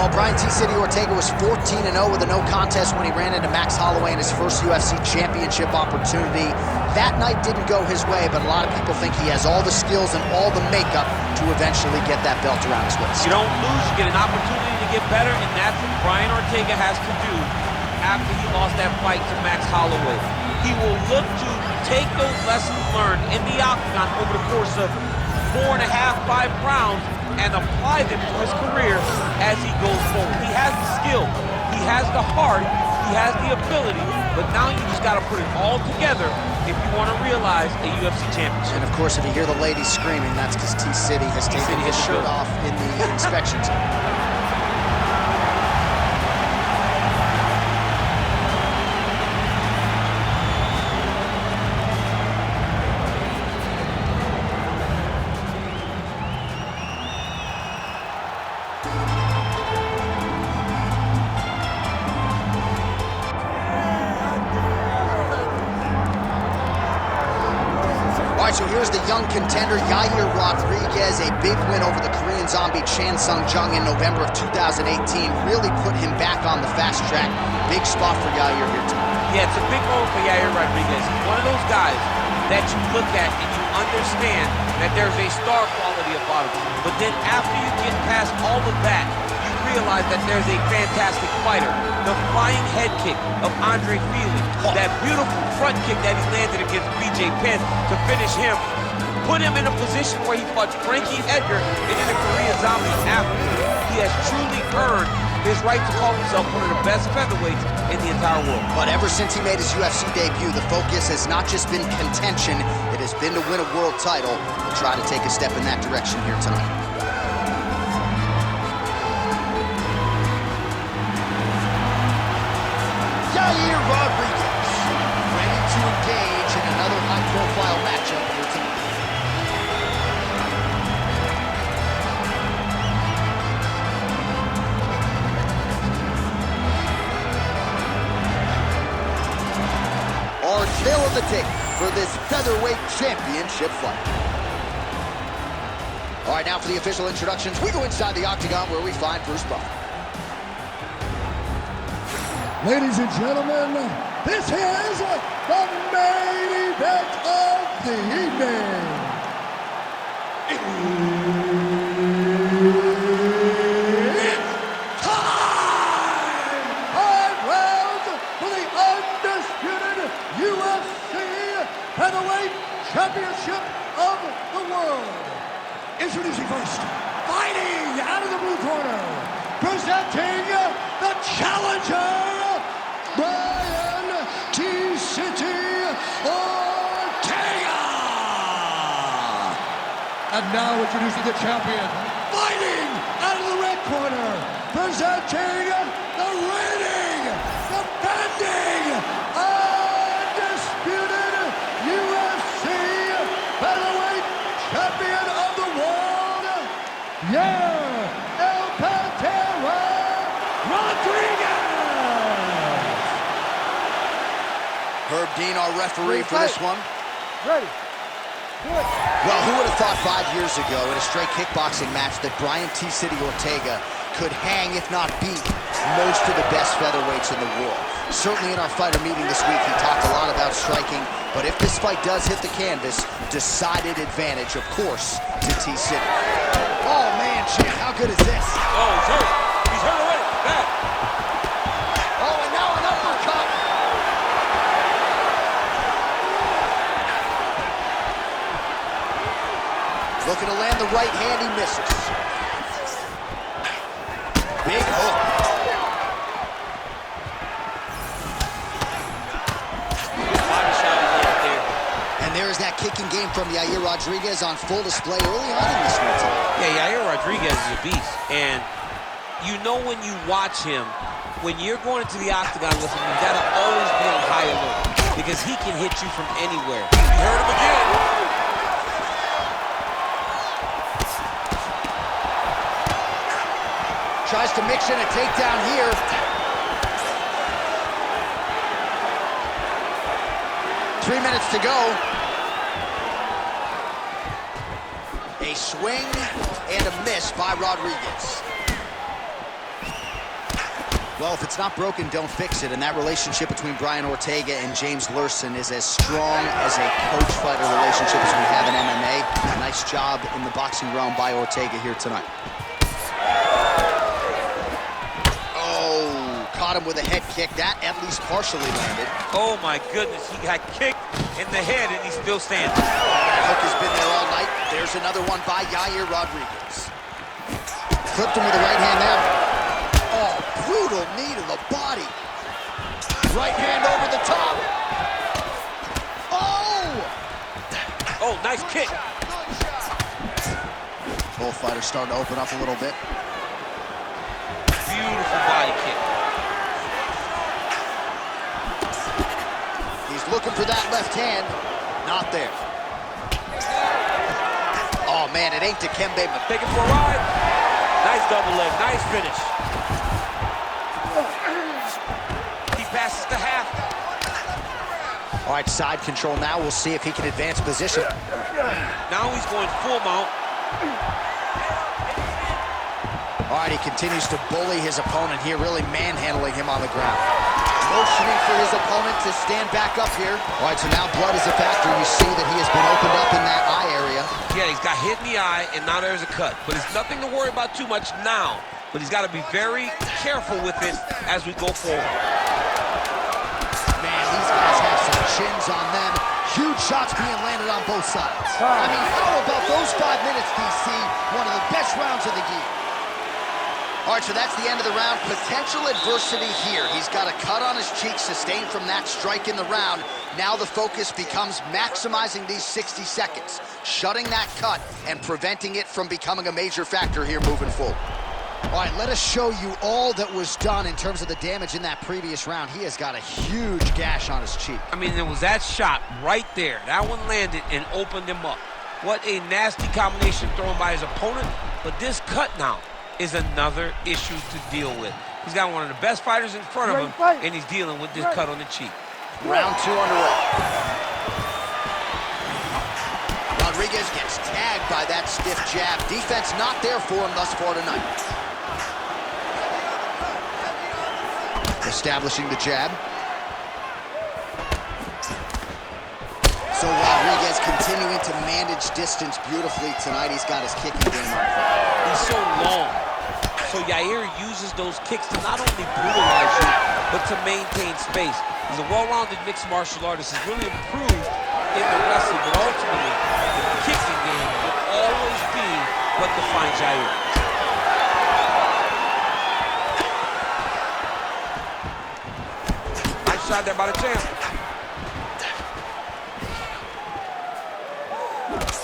Well, Brian T-City Ortega was 14-0 with a no contest when he ran into Max Holloway in his first UFC championship opportunity. That night didn't go his way, but a lot of people think he has all the skills and all the makeup to eventually get that belt around his waist. You don't lose, you get an opportunity to get better, and that's what Brian Ortega has to do after he lost that fight to Max Holloway. He will look to take those lessons learned in the octagon over the course of 4.5, 5 rounds and apply them to his career as he goes forward. He has the skill, he has the heart, he has the ability, but now you just got to put it all together if you want to realize a UFC championship. And of course, if you hear the ladies screaming, that's because T-City has taken his shirt off in the inspection zone. All right, so here's the young contender, Yair Rodriguez, a big win over the Korean zombie Chan Sung Jung in November of 2018. Really put him back on the fast track. Big spot for Yair here tonight. Yeah, it's a big moment for Yair Rodriguez. He's one of those guys that you look at and you understand that there's a star quality about him. But then after you get past all of that, you realize that there's a fantastic fighter. The flying head kick of Andre Feely, that beautiful front kick that he landed against BJ Penn to finish him, put him in a position where he fought Frankie Edgar and in the Korean zombie after. He has truly earned his right to call himself one of the best featherweights in the entire world. But ever since he made his UFC debut, the focus has not just been contention, it has been to win a world title. We'll try to take a step in that direction here tonight. Yair Rodriguez, ready to engage in another high-profile matchup here tonight. Our tale of the tape for this featherweight championship fight. All right, now for the official introductions, we go inside the octagon where we find Bruce Buffer. Ladies and gentlemen, this is the main event of the evening. It's time! 5 rounds for the undisputed UFC Heavyweight Championship of the world. Introducing first, fighting out of the blue corner, presenting the challenger, Brian T-City Ortega! And now introducing the champion, fighting out of the red corner, presenting the reigning, defending, undisputed UFC featherweight champion of the world, Yair Rodriguez! Herb Dean, our referee for this one. Ready. Well, who would have thought 5 years ago in a straight kickboxing match that Brian T-City Ortega could hang, if not beat, most of the best featherweights in the world. Certainly in our fighter meeting this week, he talked a lot about striking, but if this fight does hit the canvas, decided advantage, of course, to T-City. Oh, man, Chan, how good is this? Oh, he's hurt. He's hurt already. Bad. Oh, and now an uppercut. Looking to land the right hand, he misses. Big hook. Body shot he landed there. And there is that kicking game from Yair Rodriguez on full display early on in this one. Yeah, Yair Rodriguez is a beast. And you know when you watch him, when you're going into the octagon with him, you gotta always be on high alert because he can hit you from anywhere. You heard him again. Tries to mix in a takedown here. Three minutes to go. A swing and a miss by Rodriguez. Well, if it's not broken, don't fix it. And that relationship between Brian Ortega and James Lurson is as strong as a coach-fighter relationship as we have in MMA. Nice job in the boxing realm by Ortega here tonight. Oh, caught him with a head kick. That at least partially landed. Oh, my goodness. He got kicked in the head, and he's still standing. That hook has been there all night. There's another one by Yair Rodriguez. Clipped him with the right hand there. Oh, brutal knee to the body. Right hand over the top. Oh! Oh, nice kick. Both fighters starting to open up a little bit. Beautiful body kick. He's looking for that left hand. Not there. Oh, man, it ain't Dikembe. Take it for a ride. Nice double leg. Nice finish. He passes to half. All right, side control now. We'll see if he can advance position. Now he's going full mount. All right, he continues to bully his opponent here, really manhandling him on the ground. Motioning for his opponent to stand back up here. All right, so now blood is a factor. You see that he has been opened up in that eye area. Yeah, he's got hit in the eye, and now there's a cut. But it's nothing to worry about too much now. But he's got to be very careful with it as we go forward. Man, these guys have some chins on them. Huge shots being landed on both sides. I mean, how about those 5 minutes, DC? One of the best rounds of the year. All right, so that's the end of the round. Potential adversity here. He's got a cut on his cheek sustained from that strike in the round. Now the focus becomes maximizing these 60 seconds, shutting that cut and preventing it from becoming a major factor here moving forward. All right, let us show you all that was done in terms of the damage in that previous round. He has got a huge gash on his cheek. I mean, there was that shot right there. That one landed and opened him up. What a nasty combination thrown by his opponent. But this cut now is another issue to deal with. He's got one of the best fighters in front of him, and he's dealing with this cut on the cheek. Round 2 underway. Rodriguez gets tagged by that stiff jab. Defense not there for him thus far tonight. Establishing the jab. So Rodriguez continuing to manage distance beautifully tonight. He's got his kicking game on fire. He's so long. So Yair uses those kicks to not only brutalize you, but to maintain space. He's a well-rounded mixed martial artist. He's really improved in the wrestling, but ultimately, the kicking game will always be what defines Yair. Nice shot there by the champ.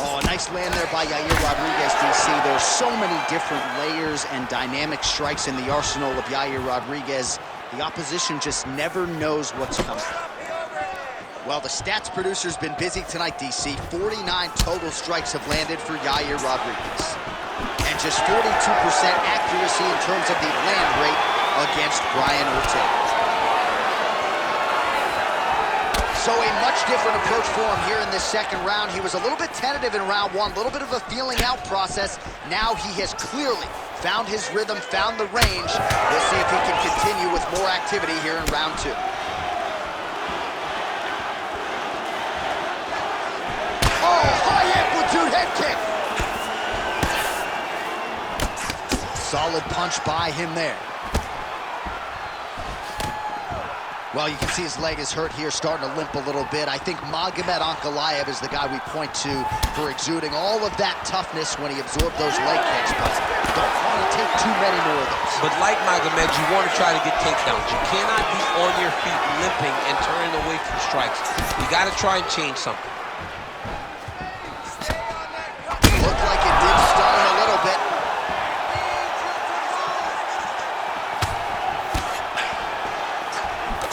Oh, a nice land there by Yair Rodriguez, DC. There's so many different layers and dynamic strikes in the arsenal of Yair Rodriguez. The opposition just never knows what's coming. Well, the stats producer's been busy tonight, DC. 49 total strikes have landed for Yair Rodriguez. And just 42% accuracy in terms of the land rate against Brian Ortega. So a much different approach for him here in this second round. He was a little bit tentative in round 1, a little bit of a feeling out process. Now he has clearly found his rhythm, found the range. We'll see if he can continue with more activity here in round 2. Oh, high amplitude head kick. Solid punch by him there. Well, you can see his leg is hurt here, starting to limp a little bit. I think Magomed Ankalaev is the guy we point to for exuding all of that toughness when he absorbed those leg kicks, but don't want to take too many more of those. But like Magomed, you want to try to get takedowns. You cannot be on your feet limping and turning away from strikes. You got to try and change something. Looked like it did stun him a little bit.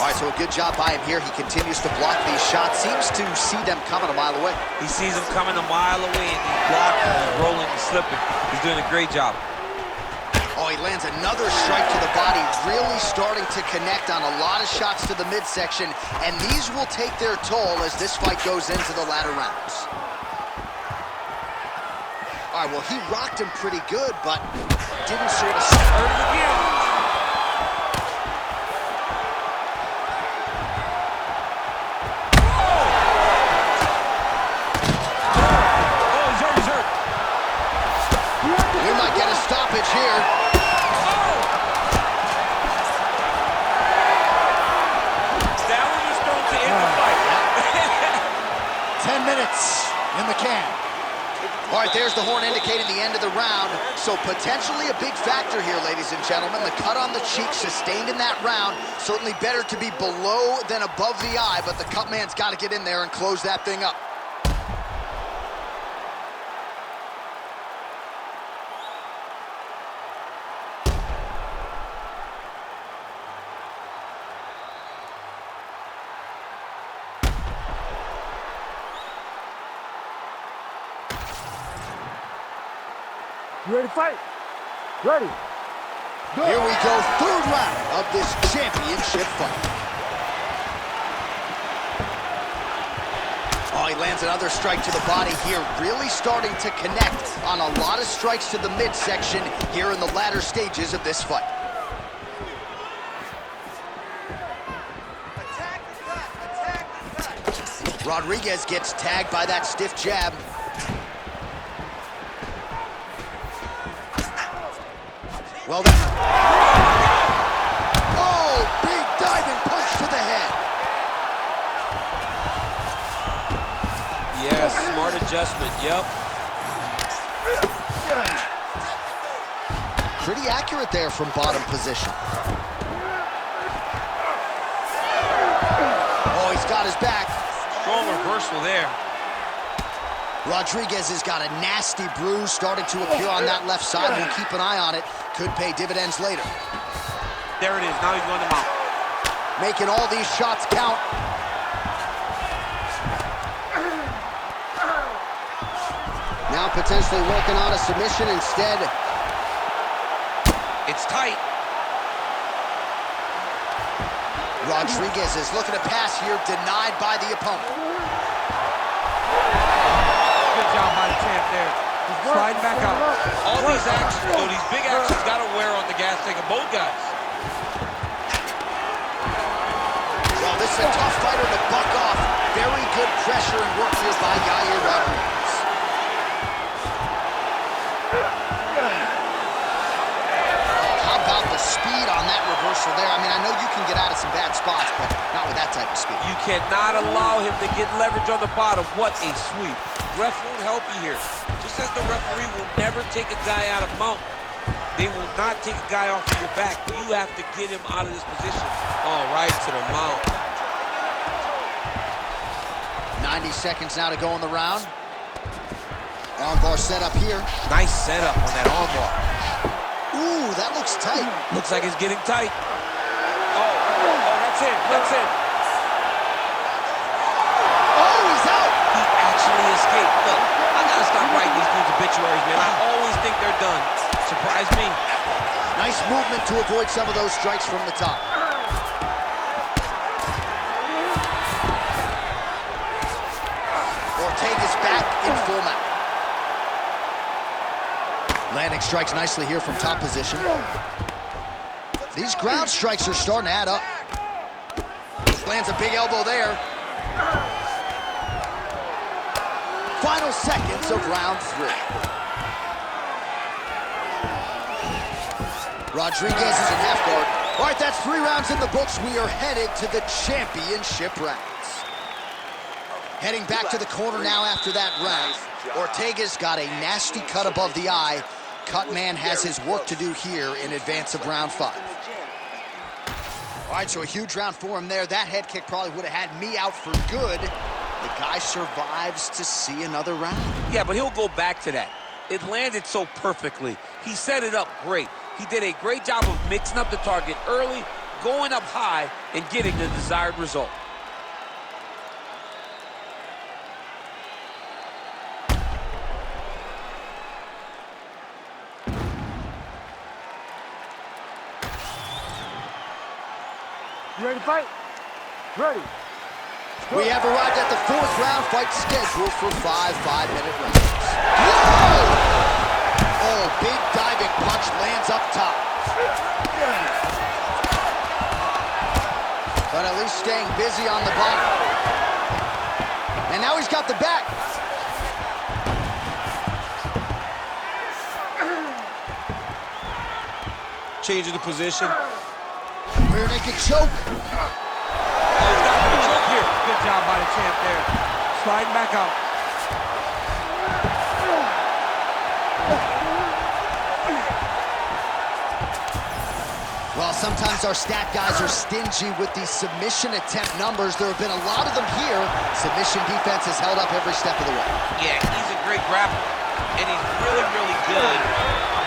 All right, so a good job by him here. He continues to block these shots. Seems to see them coming a mile away. He sees them coming a mile away, and he's blocking, he's rolling, he's slipping. He's doing a great job. Oh, he lands another strike to the body, really starting to connect on a lot of shots to the midsection, and these will take their toll as this fight goes into the latter rounds. All right, well, he rocked him pretty good, but didn't sort of... Hurt him again. 10 minutes in the can. All right, there's the horn indicating the end of the round. So potentially a big factor here, ladies and gentlemen. The cut on the cheek sustained in that round. Certainly better to be below than above the eye, but the cut man's got to get in there and close that thing up. You ready to fight? Ready. Go. Here we go, third round of this championship fight. Oh, he lands another strike to the body here, really starting to connect on a lot of strikes to the midsection here in the latter stages of this fight. Rodriguez gets tagged by that stiff jab. Well done. Oh, big diving punch to the head. Yes, smart adjustment, yep. Pretty accurate there from bottom position. Oh, he's got his back. Strong reversal there. Rodriguez has got a nasty bruise starting to appear on that left side. We'll keep an eye on it. Could pay dividends later. There it is, now he's going to mount. Making all these shots count. Now potentially working on a submission instead. It's tight. Rodriguez is looking to pass here, denied by the opponent. Good job by the champ there. He's sliding back out. All these actions, though, these big actions got to wear on the gas tank of both guys. Well, this is a tough fighter to buck off. Very good pressure and work here by Yair Rodriguez. How about the speed on that reversal there? I mean, I know you can get out of some bad spots, but not with that type of speed. You cannot allow him to get leverage on the bottom. What a sweep. Ref won't help you here. Just as the referee will never take a guy out of mount, they will not take a guy off of your back. You have to get him out of this position. All right, to the mount. 90 seconds now to go in the round. Armbar set up here. Nice setup on that armbar. Ooh, that looks tight. Looks like it's getting tight. Oh, that's it, that's it. Oh, he's out. He actually escaped. Look, I gotta stop writing these dudes obituaries, man. I always think they're done. Surprise me. Nice movement to avoid some of those strikes from the top. Ortega's back in full mount. Landing strikes nicely here from top position. These ground strikes are starting to add up. Lands a big elbow there. Final seconds of round 3. Rodriguez is in half guard. All right, that's 3 rounds in the books. We are headed to the championship rounds. Heading back to the corner now after that round. Ortega's got a nasty cut above the eye. Cut man has his work to do here in advance of round 5. All right, so a huge round for him there. That head kick probably would have had me out for good. The guy survives to see another round. Yeah, but he'll go back to that. It landed so perfectly. He set it up great. He did a great job of mixing up the target early, going up high, and getting the desired result. You ready to fight? Ready. We have arrived at the 4th round fight scheduled for 5 5-minute rounds. Whoa! Oh, big diving punch lands up top. But at least staying busy on the bottom. And now he's got the back. Changing the position. Rear naked choke. Oh, he's got the choke here. Good job by the champ there. Sliding back out. Well, sometimes our stat guys are stingy with these submission attempt numbers. There have been a lot of them here. Submission defense has held up every step of the way. Yeah, he's a great grappler, and he's really, really good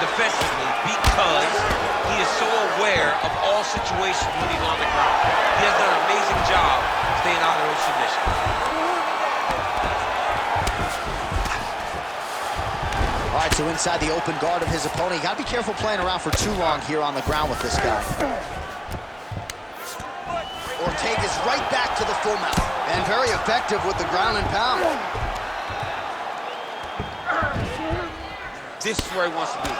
defensively because he is so aware of all situations when he's on the ground. He has done an amazing job staying out of those submissions. All right, so inside the open guard of his opponent. You got to be careful playing around for too long here on the ground with this guy. Ortega's right back to the full mount. And very effective with the ground and pound. This is where he wants to be.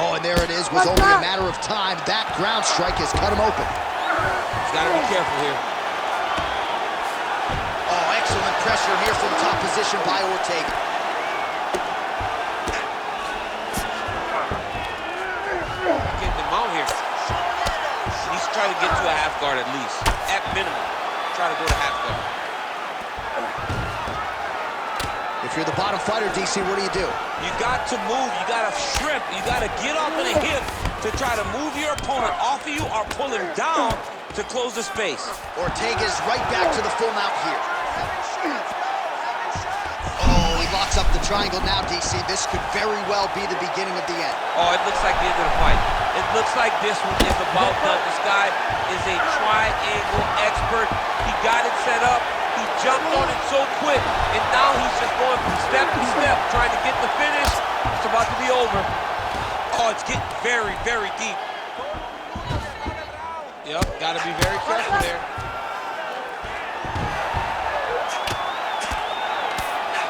Oh, and there it is. Was only a matter of time. That ground strike has cut him open. He's got to be careful here. Oh, excellent pressure here from top position by Ortega. Getting him out here. He needs to try to get to a half guard at least. At minimum, try to go to half guard. If you're the bottom fighter, DC, what do? You got to move. You got to shrimp. You got to get off of the hip to try to move your opponent off of you or pull him down to close the space. Ortega's right back to the full mount here. Oh, he locks up the triangle now, DC. This could very well be the beginning of the end. Oh, it looks like the end of the fight. It looks like this one is about done. This guy is a triangle expert. He got it set up. He jumped on it so quick, and now he's just going from step to step, trying to get the finish. It's about to be over. Oh, it's getting very, very deep. Yep, got to be very careful there.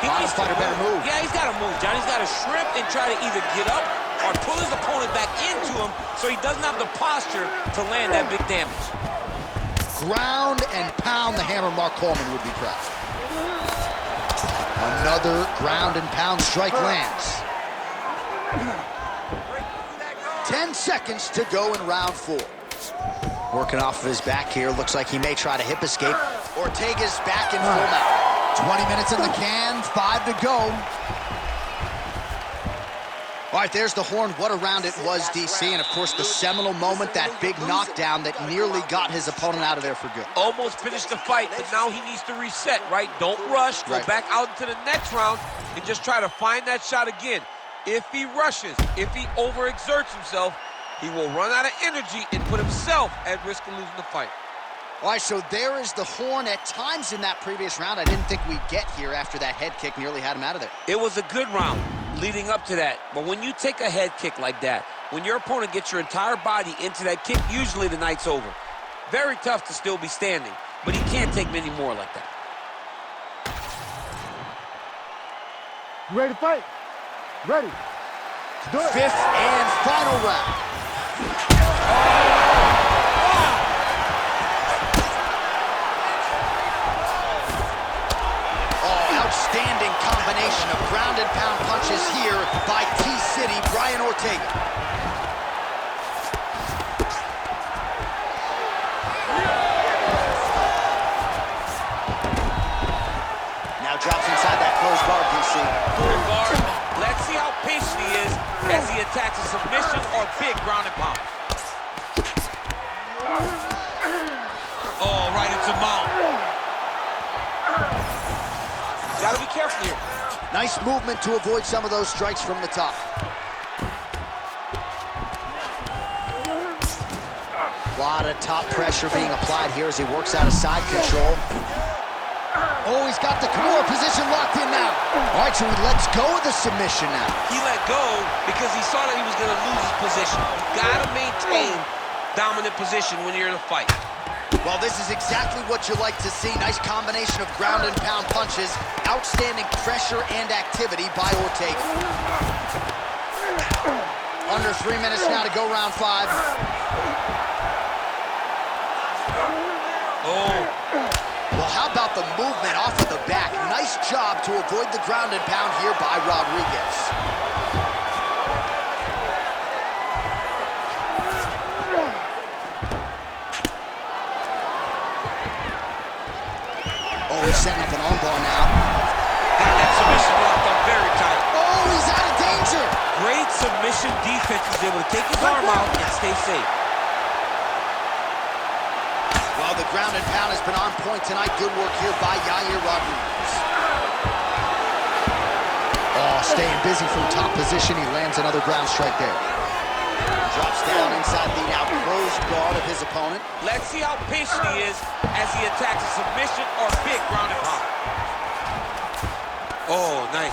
Bottom fighter better move. Yeah, he's got to move, John. He's got to shrimp and try to either get up or pull his opponent back into him so he doesn't have the posture to land that big damage. Ground and pound, the hammer Mark Coleman would be proud. Another ground and pound strike lands. 10 seconds to go in round 4. Working off of his back here. Looks like he may try to hip escape. Ortega's back in full mount. 20 minutes in the can, 5 to go. All right, there's the horn. What a round it was, DC. And, of course, the seminal moment, that big knockdown that nearly got his opponent out of there for good. Almost finished the fight, but now he needs to reset, right? Don't rush. Go back out into the next round and just try to find that shot again. If he rushes, if he overexerts himself, he will run out of energy and put himself at risk of losing the fight. All right, so there is the horn. At times in that previous round, I didn't think we'd get here after that head kick nearly had him out of there. It was a good round leading up to that. But when you take a head kick like that, when your opponent gets your entire body into that kick, usually the night's over. Very tough to still be standing, but he can't take many more like that. You ready to fight? Ready. Let's do it. 5th and final round. Outstanding combination of ground and pound punches here by T-City, Brian Ortega. Now drops inside that closed guard, DC. Closed guard. Let's see how patient he is as he attacks a submission or big ground and pound. Oh, right into mount. Gotta be careful here. Nice movement to avoid some of those strikes from the top. A lot of top pressure being applied here as he works out of side control. Oh, he's got the Kimura position locked in now. All right, so he lets go of the submission now. He let go because he saw that he was going to lose his position. You gotta maintain dominant position when you're in a fight. Well, this is exactly what you like to see. Nice combination of ground and pound punches. Outstanding pressure and activity by Ortega. Under 3 minutes now to go round 5. Oh. Well, how about the movement off of the back? Nice job to avoid the ground and pound here by Rodriguez. Oh, he's setting up an armbar now. was able to take his arm out and stay safe. Well, the ground and pound has been on point tonight. Good work here by Yair Rodriguez. Oh, staying busy from top position. He lands another ground strike there. Drops down inside the now closed guard of his opponent. Let's see how patient he is as he attacks a submission or big ground and pound. Oh, nice.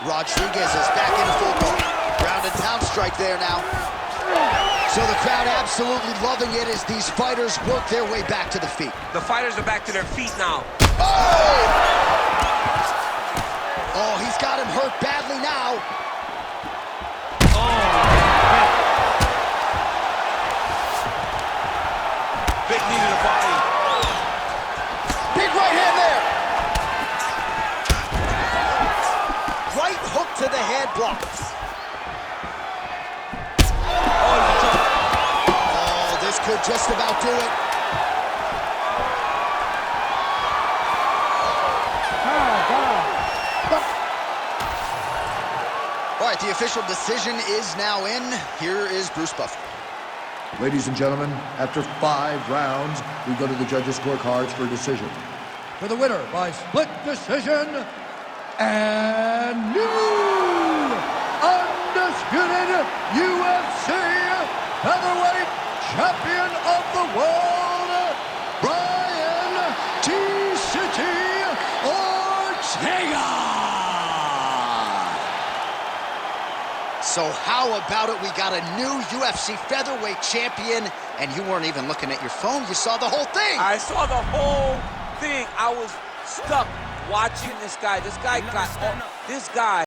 Rodriguez is back in full guard. Ground and pound strike there now. So the crowd absolutely loving it as these fighters work their way back to the feet. The fighters are back to their feet now. Oh, he's got him hurt badly now. Big knee to the body. Big right hand there. Right hook to the head blocked. Oh, this could just about do it. All right, the official decision is now in. Here is Bruce Buffer. Ladies and gentlemen, after 5 rounds, we go to the judges' scorecards for a decision. For the winner by split decision, and new undisputed UFC featherweight champion of the world, Brian T-City Ortega! So how about it? We got a new UFC featherweight champion, and you weren't even looking at your phone. You saw the whole thing. I saw the whole thing. I was stuck watching this guy. This guy